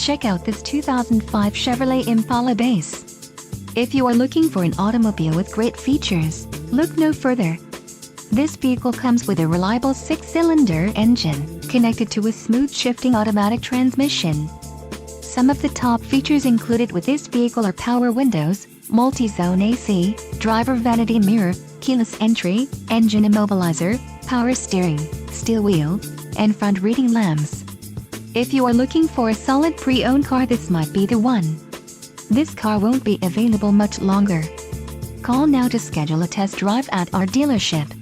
Check out this 2005 Chevrolet Impala Base. If you are looking for an automobile with great features, look no further. This vehicle comes with a reliable 6-cylinder engine, connected to a smooth shifting automatic transmission. Some of the top features included with this vehicle are power windows, multi-zone AC, driver vanity mirror, keyless entry, engine immobilizer, power steering, steel wheels, and front reading lamps. If you are looking for a solid pre-owned car, this might be the one. This car won't be available much longer. Call now to schedule a test drive at our dealership.